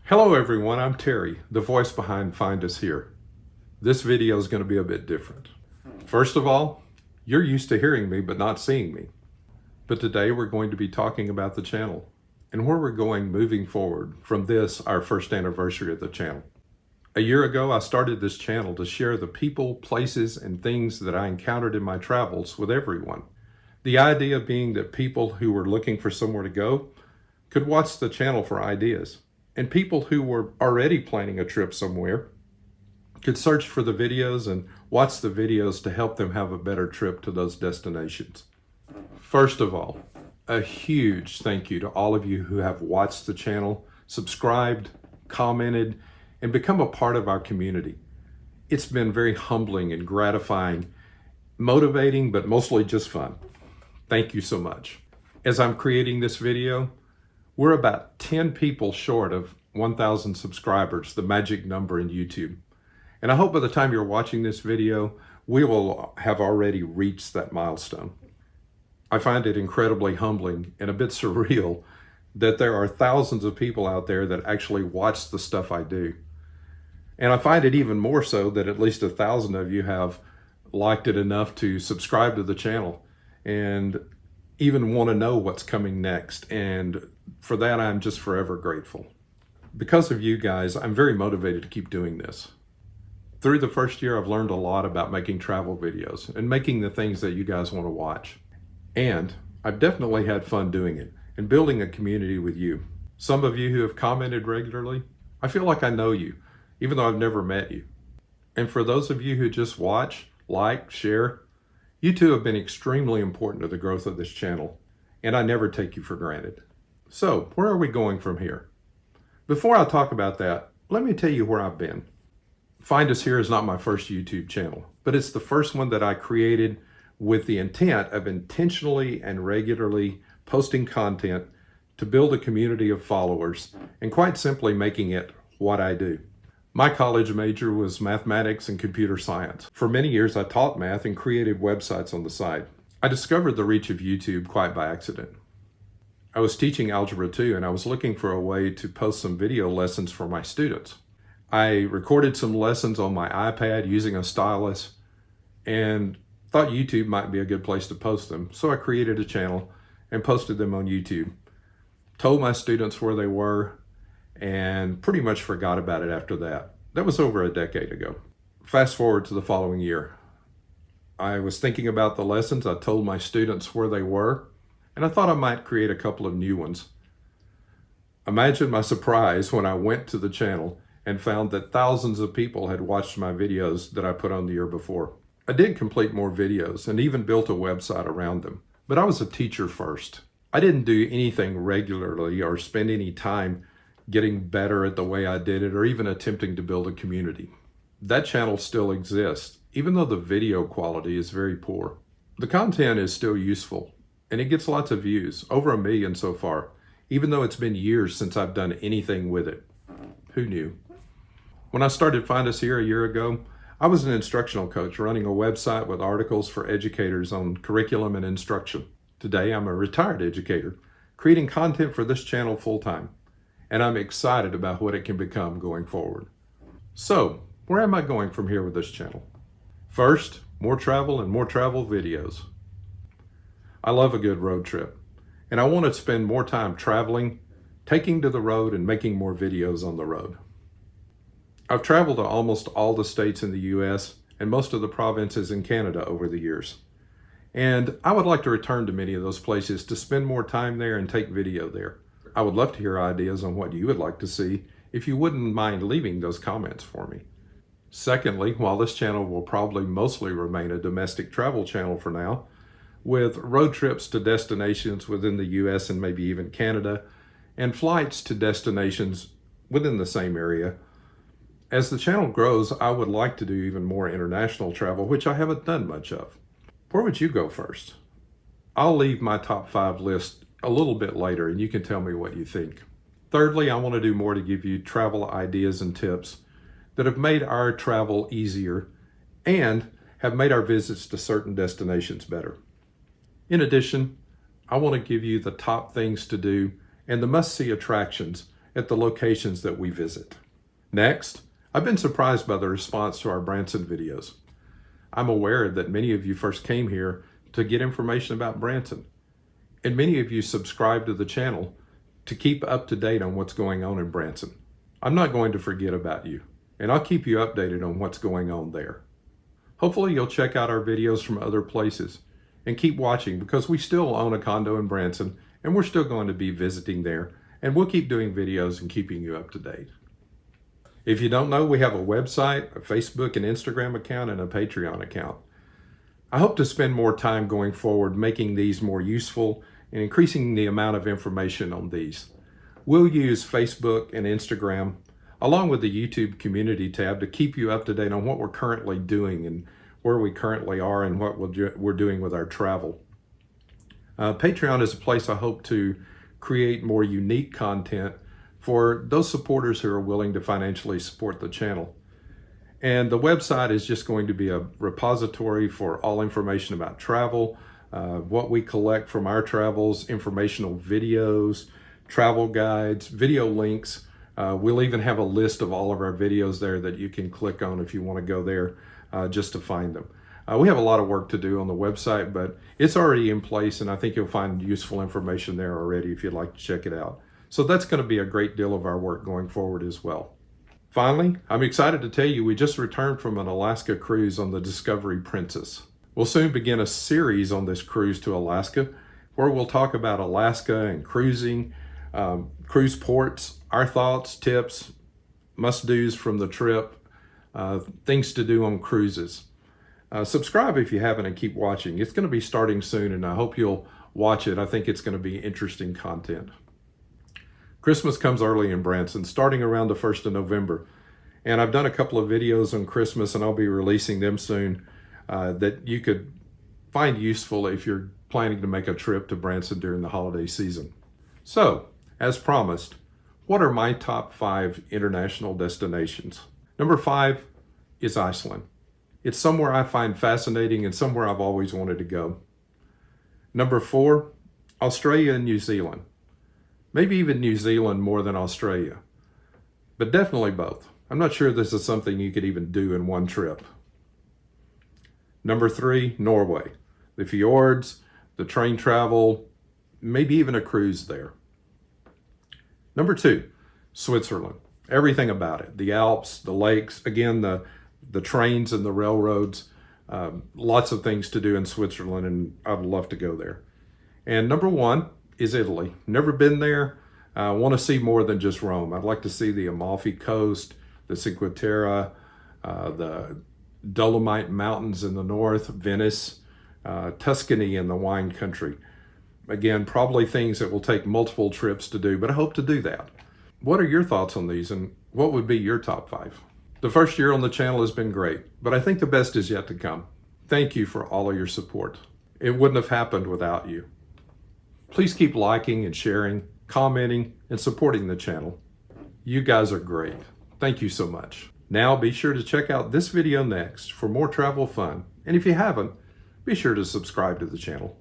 Hello everyone, I'm Terry, the voice behind Find Us Here. This video is going to be a bit different. First of all, you're used to hearing me but not seeing me. But today we're going to be talking about the channel and where we're going moving forward from this, our first anniversary of the channel. A year ago, I started this channel to share the people, places, and things that I encountered in my travels with everyone. The idea being that people who were looking for somewhere to go could watch the channel for ideas. And people who were already planning a trip somewhere could search for the videos and watch the videos to help them have a better trip to those destinations. First of all, a huge thank you to all of you who have watched the channel, subscribed, commented, and become a part of our community. It's been very humbling and gratifying, motivating, but mostly just fun. Thank you so much. As I'm creating this video, we're about 10 people short of 1,000 subscribers, the magic number in YouTube. And I hope by the time you're watching this video, we will have already reached that milestone. I find it incredibly humbling and a bit surreal that there are thousands of people out there that actually watch the stuff I do. And I find it even more so that at least 1,000 of you have liked it enough to subscribe to the channel and even want to know what's coming next. And for that, I'm just forever grateful. Because of you guys, I'm very motivated to keep doing this. Through the first year, I've learned a lot about making travel videos and making the things that you guys want to watch. And I've definitely had fun doing it and building a community with you. Some of you who have commented regularly, I feel like I know you, even though I've never met you. And for those of you who just watch, like, share, you two have been extremely important to the growth of this channel, and I never take you for granted. So, where are we going from here? Before I talk about that, let me tell you where I've been. Find Us Here is not my first YouTube channel, but it's the first one that I created with the intent of intentionally and regularly posting content to build a community of followers and quite simply making it what I do. My college major was mathematics and computer science. For many years, I taught math and created websites on the side. I discovered the reach of YouTube quite by accident. I was teaching Algebra 2 and I was looking for a way to post some video lessons for my students. I recorded some lessons on my iPad using a stylus and thought YouTube might be a good place to post them. So I created a channel and posted them on YouTube. Told my students where they were and pretty much forgot about it after that. That was over a decade ago. Fast forward to the following year. I was thinking about the lessons. I told my students where they were, and I thought I might create a couple of new ones. Imagine my surprise when I went to the channel and found that thousands of people had watched my videos that I put on the year before. I did complete more videos and even built a website around them, but I was a teacher first. I didn't do anything regularly or spend any time getting better at the way I did it or even attempting to build a community. That channel still exists, even though the video quality is very poor. The content is still useful and it gets lots of views, over 1 million so far, even though it's been years since I've done anything with it. Who knew? When I started Find Us Here a year ago, I was an instructional coach running a website with articles for educators on curriculum and instruction. Today, I'm a retired educator, creating content for this channel full-time, and I'm excited about what it can become going forward. So, where am I going from here with this channel? First, more travel and more travel videos. I love a good road trip, and I want to spend more time traveling, taking to the road, and making more videos on the road. I've traveled to almost all the states in the US and most of the provinces in Canada over the years. And I would like to return to many of those places to spend more time there and take video there. I would love to hear ideas on what you would like to see if you wouldn't mind leaving those comments for me. Secondly, while this channel will probably mostly remain a domestic travel channel for now, with road trips to destinations within the US and maybe even Canada, and flights to destinations within the same area, as the channel grows, I would like to do even more international travel, which I haven't done much of. Where would you go first? I'll leave my top 5 list a little bit later and you can tell me what you think. Thirdly, I want to do more to give you travel ideas and tips that have made our travel easier and have made our visits to certain destinations better. In addition, I want to give you the top things to do and the must-see attractions at the locations that we visit. Next, I've been surprised by the response to our Branson videos. I'm aware that many of you first came here to get information about Branson, and many of you subscribe to the channel to keep up to date on what's going on in Branson. I'm not going to forget about you, and I'll keep you updated on what's going on there. Hopefully you'll check out our videos from other places and keep watching, because we still own a condo in Branson and we're still going to be visiting there, and we'll keep doing videos and keeping you up to date. If you don't know, we have a website, a Facebook and Instagram account, and a Patreon account. I hope to spend more time going forward making these more useful and increasing the amount of information on these. We'll use Facebook and Instagram along with the YouTube community tab to keep you up to date on what we're currently doing and where we currently are and what we're doing with our travel. Patreon is a place I hope to create more unique content for those supporters who are willing to financially support the channel. And the website is just going to be a repository for all information about travel, what we collect from our travels, informational videos, travel guides, video links. We'll even have a list of all of our videos there that you can click on if you want to go there just to find them. We have a lot of work to do on the website, but it's already in place, and I think you'll find useful information there already if you'd like to check it out. So that's going to be a great deal of our work going forward as well. Finally, I'm excited to tell you we just returned from an Alaska cruise on the Discovery Princess. We'll soon begin a series on this cruise to Alaska, where we'll talk about Alaska and cruising, cruise ports, our thoughts, tips, must-dos from the trip, things to do on cruises. Subscribe if you haven't and keep watching. It's going to be starting soon, and I hope you'll watch it. I think it's going to be interesting content. Christmas comes early in Branson, starting around the 1st of November. And I've done a couple of videos on Christmas, and I'll be releasing them soon that you could find useful if you're planning to make a trip to Branson during the holiday season. So, as promised, what are my top 5 international destinations? Number 5 is Iceland. It's somewhere I find fascinating and somewhere I've always wanted to go. Number 4, Australia and New Zealand. Maybe even New Zealand more than Australia, but definitely both. I'm not sure this is something you could even do in one trip. Number 3, Norway. The fjords, the train travel, maybe even a cruise there. Number 2, Switzerland. Everything about it. The Alps, the lakes, again, the trains and the railroads. Lots of things to do in Switzerland, and I'd love to go there. And number 1 is Italy. Never been there. I want to see more than just Rome. I'd like to see the Amalfi Coast, the Cinque Terre, the Dolomite Mountains in the north, Venice, Tuscany in the wine country. Again, probably things that will take multiple trips to do, but I hope to do that. What are your thoughts on these, and what would be your top 5? The first year on the channel has been great, but I think the best is yet to come. Thank you for all of your support. It wouldn't have happened without you. Please keep liking and sharing, commenting, and supporting the channel. You guys are great. Thank you so much. Now be sure to check out this video next for more travel fun. And if you haven't, be sure to subscribe to the channel.